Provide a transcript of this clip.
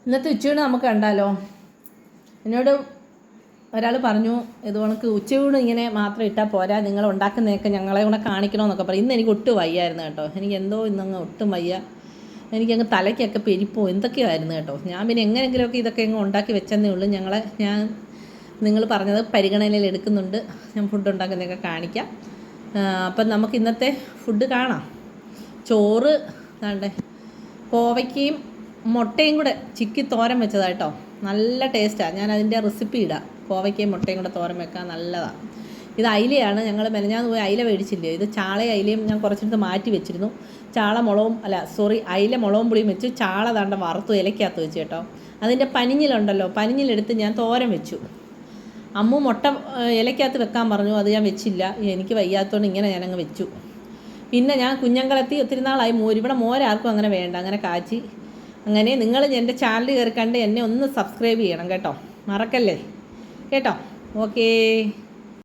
ഇന്നത്തെ ഉച്ചയൂണ് നമുക്ക് കണ്ടാലോ. എന്നോട് ഒരാൾ പറഞ്ഞു ഇത് കണക്ക് ഉച്ചയൂണ് ഇങ്ങനെ മാത്രം ഇട്ടാൽ പോരാ, നിങ്ങൾ ഉണ്ടാക്കുന്നതൊക്കെ ഞങ്ങളെ കൂടെ കാണിക്കണമെന്നൊക്കെ പറയും. ഇന്ന് എനിക്ക് ഒട്ടും വയ്യായിരുന്നു കേട്ടോ. എനിക്ക് എന്തോ ഇന്നങ്ങ് ഒട്ടും വയ്യ. എനിക്കങ്ങ് തലയ്ക്കൊക്കെ പെരിപ്പോ എന്തൊക്കെയോ ആയിരുന്നു കേട്ടോ. ഞാൻ പിന്നെ എങ്ങനെയെങ്കിലുമൊക്കെ ഇതൊക്കെ അങ്ങ് ഉണ്ടാക്കി വെച്ചെന്നേ ഉള്ളൂ. നിങ്ങൾ പറഞ്ഞത് പരിഗണനയിൽ എടുക്കുന്നുണ്ട്. ഞാൻ ഫുഡ് ഉണ്ടാക്കുന്നതൊക്കെ കാണിക്കാം. അപ്പം നമുക്ക് ഇന്നത്തെ ഫുഡ് കാണാം. ചോറ് വേണ്ടേ, കോവയ്ക്കയും മുട്ടയും കൂടെ ചിക്കി തോരൻ വെച്ചതാട്ടോ. നല്ല ടേസ്റ്റാണ്. ഞാൻ അതിൻ്റെ റെസിപ്പി ഇടാം. കോവയ്ക്കയും മുട്ടയും കൂടെ തോരൻ വെക്കാൻ നല്ലതാണ്. ഇത് അയിലയാണ്. ഞങ്ങൾ മെനഞ്ഞാന്ന് പോയി അയില മേടിച്ചില്ലേ, ഇത് ചാളയും അയിലയും ഞാൻ കുറച്ചെടുത്ത് മാറ്റി വെച്ചിരുന്നു. അയില മുളകും പുളിയും വെച്ച് ചാള താണ്ട വറുത്തു ഇലക്കകത്ത് വെച്ച് കേട്ടോ. അതിൻ്റെ പനിഞ്ഞിലുണ്ടല്ലോ, പനിഞ്ഞിലെടുത്ത് ഞാൻ തോരൻ വെച്ചു. അമ്മു മുട്ട ഇലക്കകത്ത് വെക്കാൻ പറഞ്ഞു, അത് ഞാൻ വെച്ചില്ല. എനിക്ക് വയ്യാത്തതുകൊണ്ട് ഇങ്ങനെ ഞാനങ്ങ് വെച്ചു. പിന്നെ ഞാൻ കുഞ്ഞങ്കലത്തി ഒത്തിരി നാളായി ഇവിടെ മോരാർക്കും അങ്ങനെ വേണ്ട, അങ്ങനെ കാച്ചി. അങ്ങനെ നിങ്ങൾ എൻ്റെ ചാനൽ കയറി കണ്ട് എന്നെ ഒന്ന് സബ്സ്ക്രൈബ് ചെയ്യണം കേട്ടോ, മറക്കല്ലേ കേട്ടോ. ഓക്കേ.